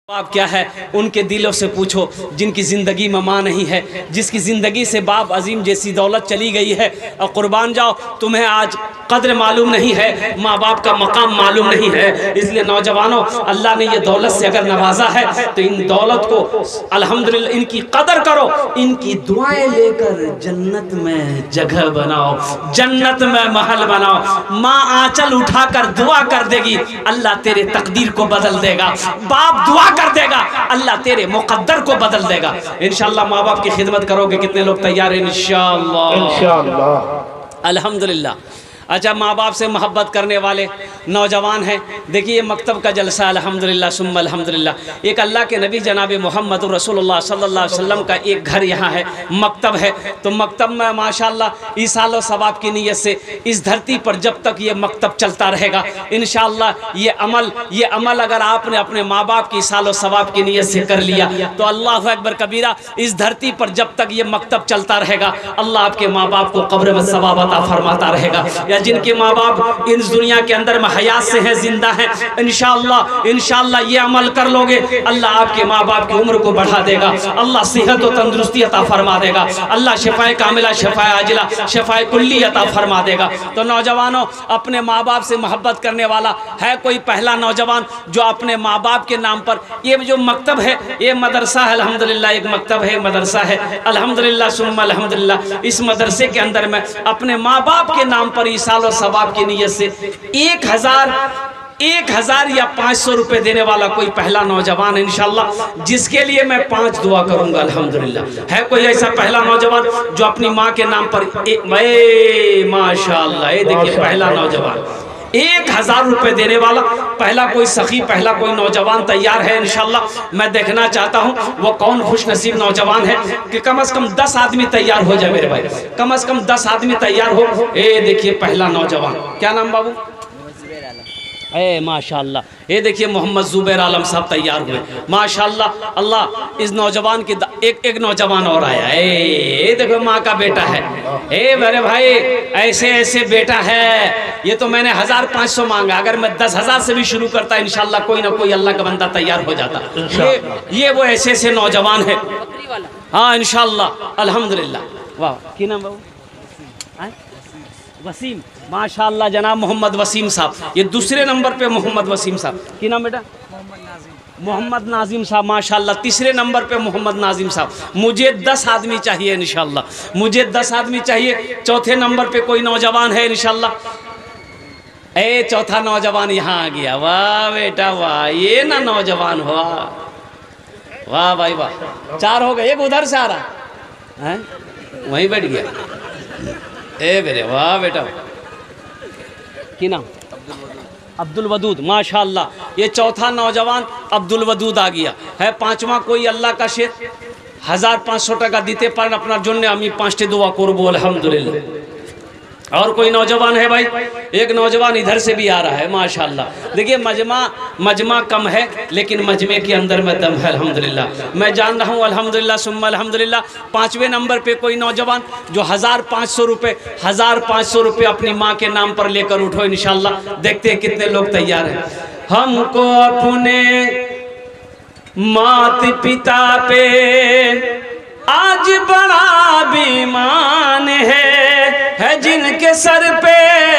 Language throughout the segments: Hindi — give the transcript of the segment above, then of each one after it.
बाप क्या है उनके दिलों से पूछो जिनकी ज़िंदगी में माँ नहीं है, जिसकी ज़िंदगी से बाप अजीम जैसी दौलत चली गई है। और कुर्बान जाओ, तुम्हें आज कद्र मालूम नहीं है, माँ बाप का मकाम मालूम नहीं है। इसलिए नौजवानों, अल्लाह ने ये दौलत से अगर नवाजा है तो इन दौलत को अल्हम्दुलिल्लाह इनकी कदर करो, इनकी दुआएं लेकर जन्नत में जगह बनाओ, जन्नत में महल बनाओ। माँ आंचल उठाकर दुआ कर देगी, अल्लाह तेरे तकदीर को बदल देगा। बाप दुआ कर देगा, अल्लाह तेरे मुकद्दर को बदल देगा। इंशाअल्लाह माँ बाप की खिदमत करोगे, कितने लोग तैयार हैं? इंशाअल्लाह अल्हम्दुलिल्लाह। अच्छा, माँ बाप से मोहब्बत करने वाले नौजवान हैं। देखिए मकतब का जलसा अल्हम्दुलिल्लाह सुम्मा अल्हम्दुलिल्लाह। एक अल्लाह के नबी जनाब मोहम्मद रसूलुल्लाह सल्लल्लाहु अलैहि वसल्लम का एक घर यहाँ है, मकतब है। तो मकतब में माशाअल्लाह ईसाल सवाब की नीयत से इस धरती पर जब तक ये मकतब चलता रहेगा इंशाअल्लाह ये अमल अगर आपने अपने माँ बाप की ईसाल सवाब की नीयत से कर लिया तो अल्लाह अकबर कबीरा, इस धरती पर जब तक ये मकतब चलता रहेगा अल्लाह आपके माँ बाप को कब्र में सवाब अता फरमाता रहेगा। या जिनके माँ बाप इस दुनिया के अंदर में हयात से हैं, जिंदा हैं, इंशाअल्लाह ये अमल कर लोगे, अल्लाह आपके माँ बाप की उम्र को बढ़ा देगा, अल्लाह सेहत और तंदुरुस्ती अता फरमा देगा, अल्लाह शिफाए कामिला, शिफाए आजिला, शिफाए कुल्ली अता फरमा देगा। तो नौजवानों, अपने माँ बाप से मोहब्बत करने वाला है कोई पहला नौजवान जो अपने माँ बाप के नाम पर, ये जो मकतब है, ये मदरसा है अल्हम्दुलिल्लाह, एक मकतब है, मदरसा है अल्हम्दुलिल्लाह सुम्मा अल्हम्दुलिल्लाह। इस मदरसे के अंदर में अपने माँ बाप के नाम पर ईसाल और सवाब की नीयत से 1000 या 500 रुपए देने वाला कोई पहला नौजवान इंशाअल्लाह, जिसके लिए मैं 5 दुआ करूंगा अल्हम्दुलिल्लाह। है कोई ऐसा पहला नौजवान जो अपनी माँ के नाम पर माशाअल्लाह, ये देखिए पहला नौजवान 1000 रुपए देने वाला पहला कोई सखी, पहला कोई नौजवान तैयार है इंशाअल्लाह। मैं देखना चाहता हूँ वो कौन खुश नसीब नौजवान है कि कम से कम 10 आदमी तैयार हो जाए मेरे भाई, कम से कम 10 आदमी तैयार हो। ए देखिए पहला नौजवान, क्या नाम बाबू? माशाअल्लाह, ये देखिए मोहम्मद जुबैर आलम साहब तैयार हुए माशाअल्लाह। अल्लाह इस नौजवान की एक नौजवान और आया, ये देखो माँ का बेटा है। मेरे भाई ऐसे बेटा है, ये तो मैंने 1500 मांगा, अगर मैं 10,000 से भी शुरू करता इंशाअल्लाह कोई ना कोई अल्लाह का बंदा तैयार हो जाता। ये वो ऐसे नौजवान है, हाँ इंशाअल्लाह अल्हम्दुलिल्लाह। वाह, की नाम बाबू? वसीम, माशाअल्लाह जनाब मोहम्मद वसीम साहब, ये दूसरे नंबर पे मोहम्मद वसीम साहब। की नाम बेटा? मोहम्मद नाजिम साहब, माशाअल्लाह तीसरे नंबर पे मोहम्मद नाजिम साहब। मुझे 10 आदमी चाहिए इंशाअल्लाह, मुझे 10 आदमी चाहिए। चौथे नंबर पे कोई नौजवान है इंशाअल्लाह? चौथा नौजवान यहाँ आ गया, वाह बेटा वाह, ये ना नौजवान हुआ, वाह भाई वाह। 4 हो गए, एक उधर से आ रहा है, वहीं बैठ गया। मेरे वाह बेटा, की नाम? अब्दुल वदूद, माशाअल्लाह ये चौथा नौजवान अब्दुल वदूद आ गया है। 5वां कोई अल्लाह का शेर 1500 টাকা দিতে পারেন আপনার জন্য, আমি 5টি दुआ করব अल्हम्दुलिल्लाह। और कोई नौजवान है भाई? एक नौजवान इधर से भी आ रहा है माशाअल्लाह। देखिए मजमा कम है लेकिन मजमे के अंदर में दम है अल्हम्दुलिल्लाह। मैं जान रहा हूँ अल्हम्दुलिल्लाह सुम्मा अल्हम्दुलिल्लाह। 5वें नंबर पे कोई नौजवान जो 1500 रुपये अपनी माँ के नाम पर लेकर उठो इंशाअल्लाह। देखते हैं कितने लोग तैयार हैं। हमको अपने माता पिता पे आज बड़ा बेईमान है जिनके सर पे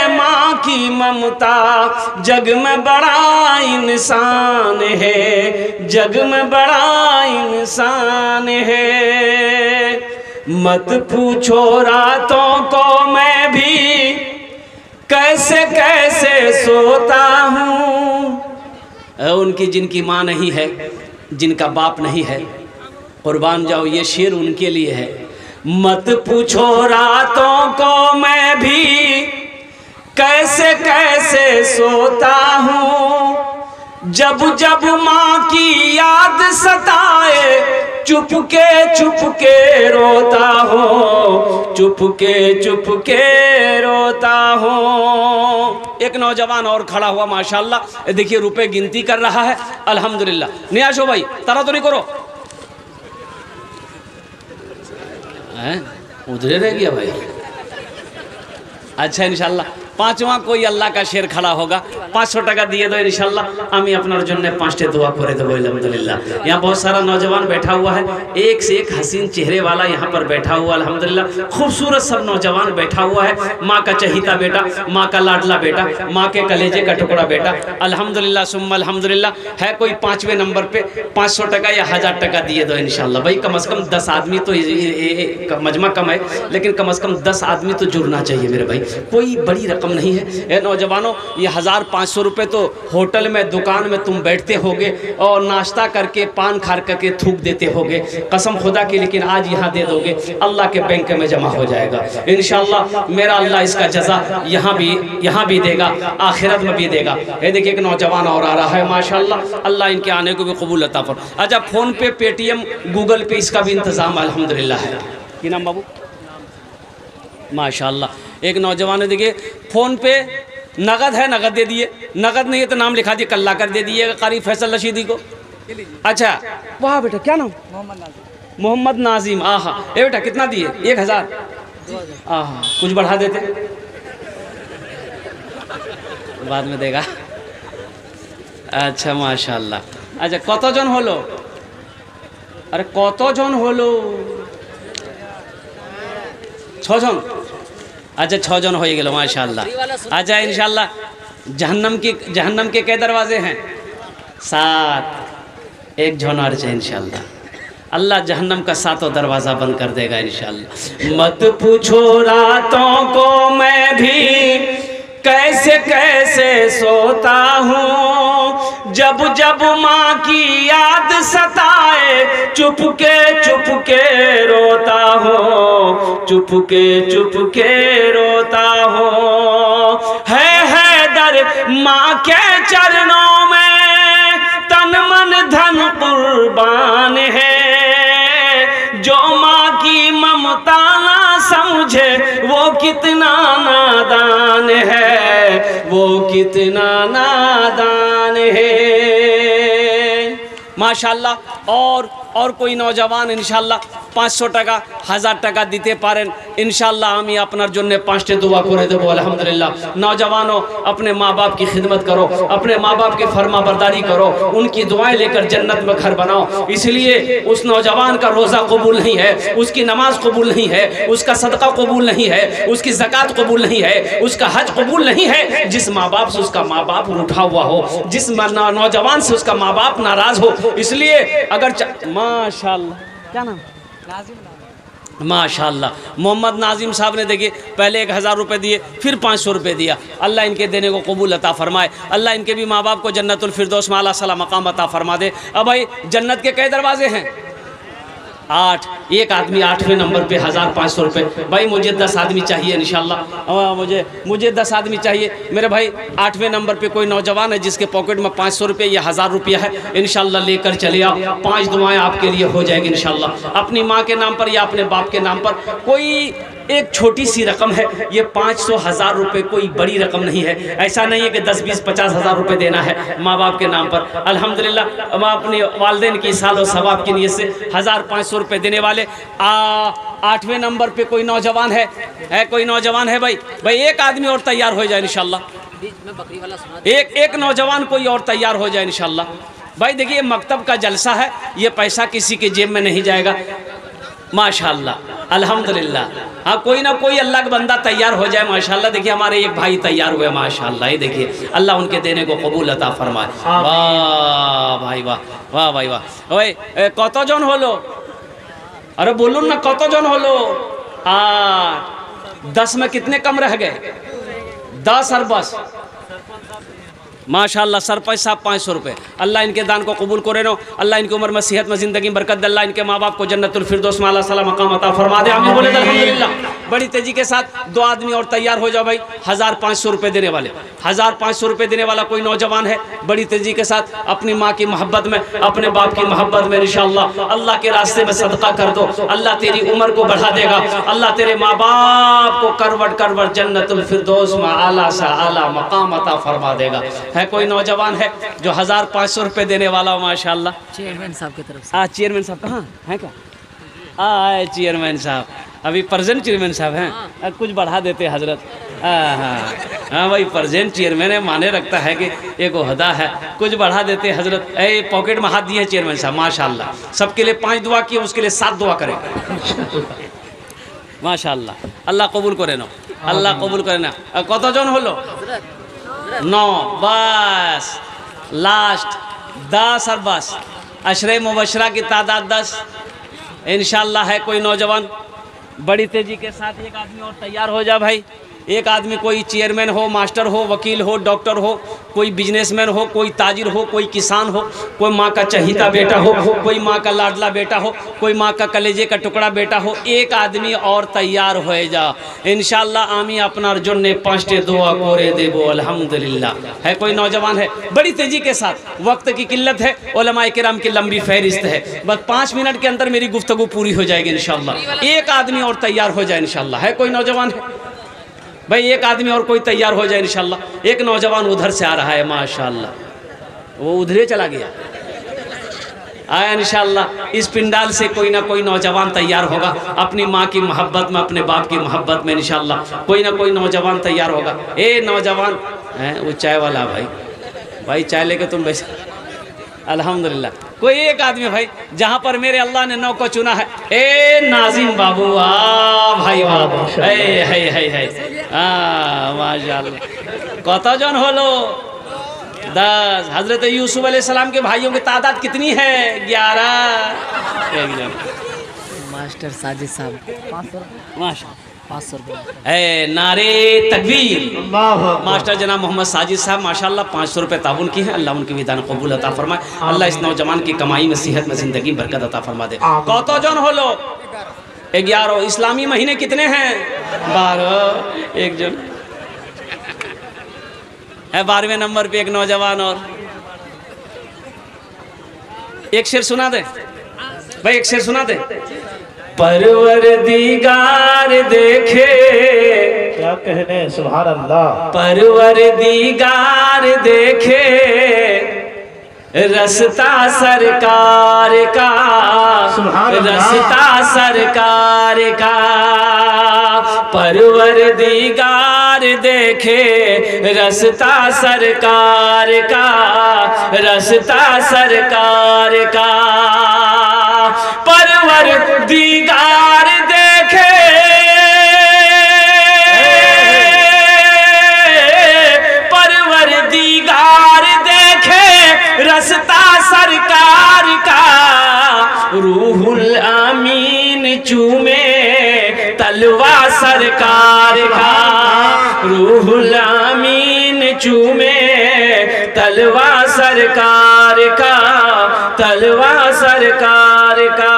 माँ की ममता, जग में बड़ा इंसान है, जग में बड़ा इंसान है। मत पूछो रातों को मैं भी कैसे कैसे सोता हूँ। उनकी जिनकी माँ नहीं है, जिनका बाप नहीं है, कुर्बान जाओ ये शेर उनके लिए है। मत पूछो रातों को मैं भी कैसे कैसे सोता हूँ, जब जब माँ की याद सताए चुपके रोता हूँ, चुपके रोता हूँ। एक नौजवान और खड़ा हुआ माशाअल्लाह, देखिए रुपए गिनती कर रहा है अल्हम्दुलिल्लाह। नियाशो भाई तारा तो नहीं करो, उधरे रह गया भाई। अच्छा इंशाअल्लाह पाँचवा कोई अल्लाह का शेर खड़ा होगा, 500 টাকা দিয়ে दो इंशाल्लाह। আমি আপনার জন্য 5टे दुआ করে দেবো अल्हम्दुलिल्लाह। यहाँ बहुत सारा नौजवान बैठा हुआ है, एक से एक हसीन चेहरे वाला यहाँ पर बैठा हुआ अल्हम्दुलिल्लाह। खूबसूरत सब नौजवान बैठा हुआ है, माँ का चहीता बेटा, माँ का लाडला बेटा, माँ के कलेजे का टुकड़ा बेटा अल्हम्दुलिल्लाह सुम्मा अल्हम्दुलिल्लाह। है कोई 5वें नंबर पे 500 টাকা या 1000 টাকা दिए दो इंशाल्लाह। भाई कम से कम 10 आदमी तो मजमा कम है, लेकिन कम से कम 10 आदमी तो जुड़ना चाहिए मेरे भाई, कोई बड़ी रकम नहीं है। ए नौजवानों, ये 1500 रुपये तो होटल में दुकान में तुम बैठते होगे और नाश्ता करके पान खा करके थूक देते होगे, कसम खुदा की, लेकिन आज यहाँ दे दोगे, अल्लाह के बैंक में जमा हो जाएगा इंशाल्लाह। मेरा अल्लाह इसका जज़ा यहाँ भी देगा, आखिरत में भी देगा। ये देखिए एक नौजवान और आ रहा है माशाल्लाह, अल्लाह इनके आने को भी कबूल अता फरमाए। अच्छा, फ़ोन पे, पेटीएम, गूगल पे इसका भी इंतज़ाम अल्हम्दुलिल्लाह है। क्या नाम बाबू? माशाल्लाह। एक नौजवान है, देखिए फ़ोन पे नगद है, नगद दे दिए, नगद नहीं है तो नाम लिखा दिए, कल्ला कर दे दिए कारी फैसल रशीदी को। अच्छा, वाह बेटा, क्या नाम? मोहम्मद नाजिम। आहा, ए बेटा कितना दिए? 1000। आहा, कुछ बढ़ा देते, बाद में देगा। अच्छा माशाल्लाह। अच्छा, কতজন হলো? আরে কতজন হলো? 6 জন। अच्छा, 6 জন हो गए माशाल्लाह। अच्छा इंशाल्लाह जहन्नम के कै दरवाजे हैं? 7। एक जन और है इंशाल्लाह। अल्लाह जहन्नम का 7वां दरवाज़ा बंद कर देगा इंशाल्लाह। मत पूछो रातों को मैं भी कैसे कैसे सोता हूँ, जब जब माँ की याद सताए चुपके रोता हूँ, चुपके रोता हूँ। है दर माँ के चरणों में तन मन धन कुर्बान है, जो माँ की ममता ना समझे वो कितना नादान है, वो कितना नादान है माशाल्लाह। और कोई नौजवान इंशाल्लाह 500 টাকা 1000 টাকা দিতে পারেন इंशाल्लाह। আমি আপনার জন্য 5टे दुआ করে দেবো अल्हम्दुलिल्लाह। नौजवानों, अपने माँ बाप की खिदमत करो, अपने माँ बाप की फरमाबरदारी करो, उनकी दुआएं लेकर जन्नत में घर बनाओ। इसलिए उस नौजवान का रोज़ा कबूल नहीं है, उसकी नमाज कबूल नहीं है, उसका सदका कबूल नहीं है, उसकी ज़कात कबूल नहीं है, उसका हज कबूल नहीं है, जिस माँ बाप से उसका माँ बाप रूठा हुआ हो, जिस नौजवान से उसका माँ बाप नाराज़ हो। इसलिए अगर माशाल्लाह, क्या नाम? माशाल्लाह, मोहम्मद नाजिम साहब ने देखिए पहले 1000 रुपये दिए, फिर 500 रुपये दिया। अल्लाह इनके देने को कबूल अता फरमाए, अल्लाह इनके भी माँ बाप को जन्नतुल फिरदौस में आला सला मकाम अता फरमा दे। अब भाई जन्नत के कई दरवाजे हैं? 8। एक आदमी 8वें नंबर पे 1500 रुपये। भाई मुझे 10 आदमी चाहिए इंशाल्लाह। मुझे 10 आदमी चाहिए मेरे भाई। 8वें नंबर पे कोई नौजवान है जिसके पॉकेट में 500 रुपये या 1000 रुपया है, इंशाल्लाह लेकर चले आओ। 5 दुआएं आपके लिए हो जाएगी इंशाल्लाह। अपनी माँ के नाम पर या अपने बाप के नाम पर कोई एक छोटी सी रकम है, ये 500-1000 रुपये कोई बड़ी रकम नहीं है। ऐसा नहीं है कि 10, 20, 50 हज़ार रुपये देना है माँ बाप के नाम पर। अल्हम्दुलिल्लाह मैं अपने वालिदैन की साल और सवाब की नीयत से 1500 रुपये देने वाले 8वें नंबर पे कोई नौजवान है कोई नौजवान है भाई एक आदमी और तैयार हो जाए इंशाल्लाह। एक नौजवान कोई और तैयार हो जाए इंशाल्लाह। भाई देखिए मकतब का जलसा है, ये पैसा किसी के जेब में नहीं जाएगा माशाल्लाह अल्हम्दुलिल्लाह। हाँ कोई ना कोई अल्लाह का बंदा तैयार हो जाए माशाल्लाह। देखिए हमारे एक भाई तैयार हुए माशाल्लाह, ये देखिए अल्लाह उनके देने को कबूल अता फरमाए। वाह भाई वाह, वाह भाई वाह। भाई কতজন হলো? अरे बोलून ना কতজন হলো? 8। 10 में कितने कम रह गए? 10 और बस माशाल्लाह। सरपंच साहब 500 रुपये। अल्लाह इनके दान को कबूल करे नो, अल्लाह इनकी उम्र में सेहत में ज़िंदगी में बरकत दे, अल्लाह इनके माँ बाप को जन्नतुल फिरदौस में आला सला मकाम अता फरमा दे। आमीन बोले अल्हम्दुलिल्लाह। बड़ी तेजी के साथ 2 आदमी और तैयार हो जाओ भाई। 1500 रुपये देने वाले, 1500 रुपये देने वाला कोई नौजवान है, बड़ी तेजी के साथ अपनी माँ की मोहब्बत में, अपने बाप की मोहब्बत में इंशाअल्लाह अल्लाह के रास्ते में सदका कर दो। अल्लाह तेरी उम्र को बढ़ा देगा, अल्लाह तेरे माँ बाप को करवट जन्नतुल फिरदौस में आला सा आला मकाम अता फरमा देगा। है कोई नौजवान है जो 1500 रुपये देने वाला हो माशाल्लाह? चेयरमैन साहब की तरफ से। चेयरमैन साहब कहाँ हैं क्या? आए चेयरमैन साहब, अभी प्रेजेंट चेयरमैन साहब हैं, कुछ बढ़ा देते हजरत। हाँ भाई, प्रेजेंट चेयरमैन है, माने रखता है कि एक ओहदा है, कुछ बढ़ा देते हजरत। पॉकेट में हाथ दिए चेयरमैन साहब, माशाल्लाह। सबके लिए 5 दुआ किए, उसके लिए 7 दुआ करेंगे माशाल्लाह। अल्लाह कबूल करे ना, अल्लाह कबूल करे ना। कतजन हलो? 9, बस लास्ट 10 और बस अशरे मुबशरा की तादाद 10 इंशाल्लाह है। कोई नौजवान बड़ी तेजी के साथ एक आदमी और तैयार हो जा भाई। एक आदमी, कोई चेयरमैन हो, मास्टर हो, वकील हो, डॉक्टर हो, कोई बिजनेसमैन हो, कोई ताजिर हो, कोई किसान हो, कोई माँ का चहीता बेटा हो, कोई माँ का लाडला बेटा हो, कोई माँ का कलेजे का टुकड़ा बेटा हो, एक आदमी और तैयार हो जा इंशाल्लाह। आमी अपना जो ने 5 दुआ कोरे देबो अल्हम्दुलिल्लाह। है कोई नौजवान है? बड़ी तेजी के साथ, वक्त की किल्लत है, उलमाए किराम की लंबी फहरिस्त है, बस 5 मिनट के अंदर मेरी गुफ्तगू पूरी हो जाएगी इंशाल्लाह। एक आदमी और तैयार हो जाए इंशाल्लाह। है कोई नौजवान है भाई? एक आदमी और कोई तैयार हो जाए इंशाल्लाह। एक नौजवान उधर से आ रहा है माशाल्लाह, वो उधरे चला गया, आया इंशाल्लाह। इस पिंडाल से कोई ना कोई नौजवान तैयार होगा अपनी माँ की मोहब्बत में, अपने बाप की मोहब्बत में इंशाल्लाह। कोई ना कोई नौजवान तैयार होगा। नौजवान है वो चाय वाला भाई चाय लेके तुम बैठे अल्हम्दुलिल्लाह। कोई एक आदमी भाई, जहाँ पर मेरे अल्लाह ने 9 को चुना है। नाजिम बाबू, वाह भाई वाह, माशाल्लाह। कतजन होलो? 10। हजरत यूसुफ अलैहिस्सलाम के भाइयों की तादाद कितनी है? 11। एक जन मास्टर साजिद साहब 500 रुपये। नारे तकबीर। मास्टर जनाब मोहम्मद साजिद साहब माशाल्लाह 500 रुपये ताउन की हैं। अल्लाह उनकी विधान कबूल अता फरमाए। अल्लाह इस नौजवान की कमाई में, सेहत में, ज़िंदगी में बरकत अता फरमा दे। कतजन हो लो? 11। इस्लामी महीने कितने हैं? 12। एक जन है 12वें नंबर पे एक नौजवान। और एक शेर सुना दे भाई, एक शेर सुना दे। परवरदिगार देखे, क्या कहने, सुभान अल्लाह। परवरदिगार देखे रस्ता सरकार का, रस्ता सरकार का। परवरदिगार देखे रस्ता सरकार का, रस्ता सरकार का। परवरदिगार देखे परवरदिगार देखे रस्ता सरकार का। रूहुल आमीन चूमे तलवा सरकार का, रूहुल आमीन चूमे तलवा सरकार का, तलवा सरकार का।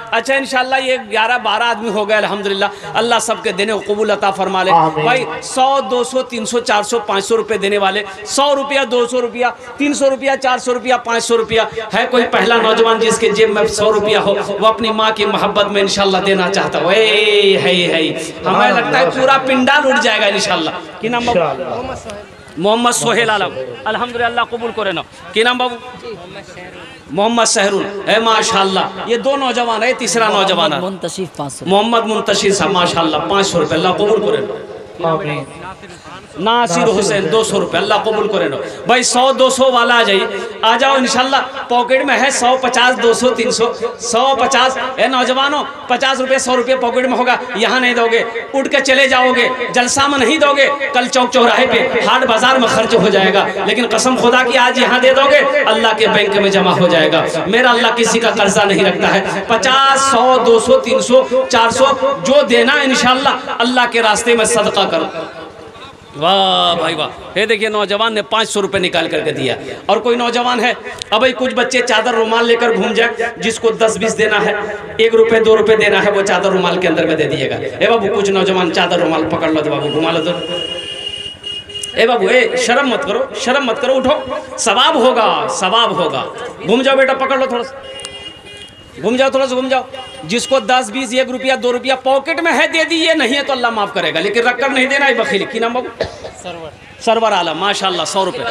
अच्छा इंशाल्लाह ये 11-12 आदमी हो गए अल्हम्दुलिल्लाह। अल्लाह सबके देने को कबूल अता फरमा ले भाई। 100, 200, 300, 400, 500 रुपये देने वाले, 100 रुपया, 200 रुपया, 300 रुपया, 400 रुपया, 500 रुपया। है कोई पहला नौजवान जिसके जेब में 100 रुपया हो, वो अपनी माँ की मोहब्बत में इंशाल्लाह देना चाहता हो? हमें लगता है पूरा पिंडाल उठ जाएगा इंशाल्लाह। कि नाम मोहम्मद सोहेल आलम, अल्हम्दुलिल्लाह कबूल करे ना। कि नाम बाबू? मोहम्मद सहरुल है माशाल्लाह। ये 2 नौजवान है, तीसरा नौजवान है मोहम्मद मुंतशिर साहब माशाल्लाह 500 रुपये। अल्लाह कबूल करे। नासिर हुसैन 200 रुपये। अल्लाह कबूल करे ना भाई। 100, 200 वाला आ जाइए, आ जाओ इंशाल्लाह। पॉकेट में है 100, 50, 200, 300, 100, 50। नौजवानों 50 रुपये, 100 रुपये पॉकेट में होगा, यहाँ नहीं दोगे, उठ के चले जाओगे, जलसा में नहीं दोगे, कल चौक चौराहे पे हाट बाजार में खर्च हो जाएगा। लेकिन कसम खुदा की आज यहाँ दे दोगे, अल्लाह के बैंक में जमा हो जाएगा। मेरा अल्लाह किसी का कर्जा नहीं रखता है। 50, 100, 200, 300, 400 जो देना इंशाल्लाह अल्लाह के रास्ते में सदका करो। वाह भाई वाह। ये देखिए नौजवान ने 500 रुपये निकाल करके दिया। और कोई नौजवान है, अब भाई कुछ बच्चे चादर रुमाल लेकर घूम जाए, जिसको 10-20 देना है, 1 रुपये 2 रुपये देना है, वो चादर रुमाल के अंदर में दे दिएगा। बाबू कुछ नौजवान चादर रुमाल पकड़ लो, तो बाबू घुमा लो। तो बाबू शर्म मत करो, शर्म मत करो, उठो, सवाब होगा, सवाब होगा। घूम जाओ बेटा, पकड़ लो, थोड़ा सा घूम जाओ, थोड़ा सा घूम जाओ। जिसको 10, 20, 1 रुपया 2 रुपया पॉकेट में है दे दीजिए, नहीं है तो अल्लाह माफ करेगा, लेकिन रखकर नहीं देना है बखील। की नाम बाबू? सरवर आलम माशाल्लाह 100 रुपये।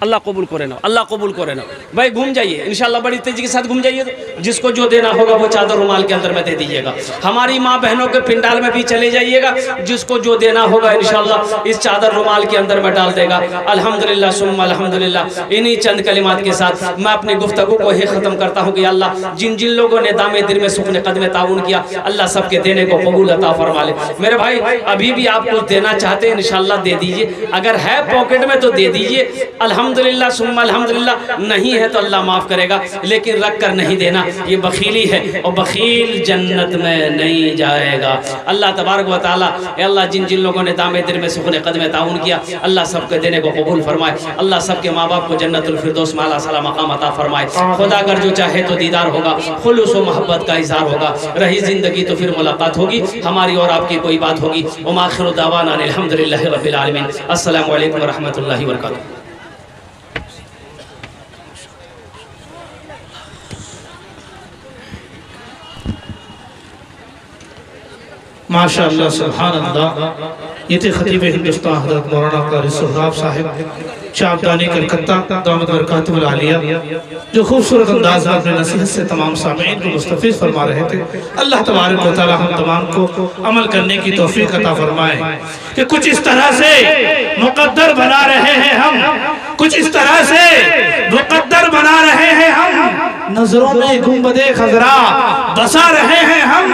अल्लाह कबूल करे ना, अल्लाह कबूल करे ना भाई। घूम जाइए इंशाल्लाह, बड़ी तेजी के साथ घूम जाइए। तो जिसको जो देना होगा वो चादर रुमाल के अंदर में दे दीजिएगा। हमारी माँ बहनों के पिंडाल में भी चले जाइएगा, जिसको जो देना होगा इंशाअल्लाह इस चादर रुमाल के अंदर में डाल देगा। अल्हम्दुलिल्लाह सुम्मा अल्हम्दुलिल्लाह। इन्हीं चंद कलिमात के साथ मैं अपनी गुफ्तगू को ही ख़त्म करता हूँ कि अल्लाह जिन जिन लोगों ने दामे दिल में सुखने कदम ताउन किया, अल्लाह सबके देने को कबूल अता फरमा ले। मेरे भाई अभी भी आप कुछ देना चाहते हैं इंशाअल्लाह दे दीजिए, अगर है पॉकेट में तो दे दीजिए। अल्हम्दुलिल्लाह सुम्मा अल्हम्दुलिल्लाह। नहीं है तो अल्लाह माफ़ करेगा, लेकिन रख कर नहीं देना, ये बखीली है और बखील जन्नत में नहीं जाएगा। अल्लाह तबारक व तआला अल्लाह जिन जिन लोगों ने दामे दिल में सुखने कदम ताउन किया, अल्लाह सबके देने को कबूल फरमाए। अल्लाह सबके माँ बाप को जन्नतुल फिरदौस में आला सला मकाम अता फरमाए। खुदा अगर जो चाहे तो दीदार होगा, खुलूस व मोहब्बत का इज़हार होगा। रही ज़िंदगी तो फिर मुलाकात होगी, हमारी और आपकी कोई बात होगी। व आखिरु दावाना अल्हम्दुलिल्लाहि रब्बिल आलमीन। अस्सलामु अलैकुम व रहमतुल्लाहि व बरकातुहू। माशाअल्लाह सुभान अल्लाह। ये थे खतीब हिंदुस्तान हज़रत मौलाना क़ारी सोहराब साहिब चापदानी कलकत्ता दामद बरकातुहुल आलिया, जो खूबसूरत अंदाज में अपने नसीहत से तमाम सामीन को मुस्तफ़ीज़ फरमा रहे थे। अल्लाह तबारक व तआला हम तमाम को अमल करने की तौफीक अता फरमाए कि कुछ इस तरह से मुक़द्दर बना रहे हैं हम, कुछ इस तरह से मुक़द्दर बना रहे हैं हम, नजरों में गुंबदे खज़रा बसा रहे हैं हम।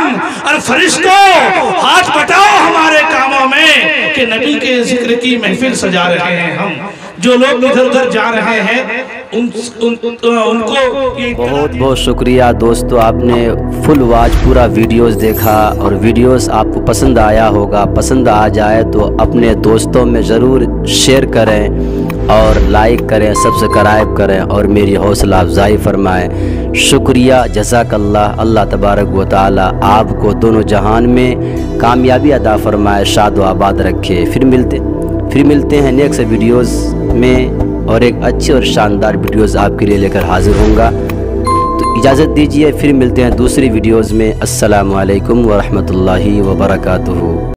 और फरिश्तों हाथ बटाओ हमारे कामों में कि नबी के जिक्र की महफिल सजा रहे हैं हम। जो लोग इधर उधर जा रहे हैं उनको बहुत बहुत शुक्रिया दोस्तों, आपने फुल वॉच पूरा वीडियोस देखा और वीडियोस आपको पसंद आया होगा। पसंद आ जाए तो अपने दोस्तों में ज़रूर शेयर करें और लाइक करें, सब्सक्राइब करें और मेरी हौसला अफजाई फरमाएं। शुक्रिया, जज़ाकल्लाह। अल्लाह तबारक व तआला आपको दोनों जहान में कामयाबी अता फरमाए, शाद व आबाद रखे। फिर मिलते हैं नेक्स्ट वीडियोस में और एक अच्छी और शानदार वीडियोस आपके लिए लेकर हाजिर होऊंगा। तो इजाज़त दीजिए, फिर मिलते हैं दूसरी वीडियोस में। अस्सलामु अलैकुम व रहमतुल्लाहि व बरकातुहू।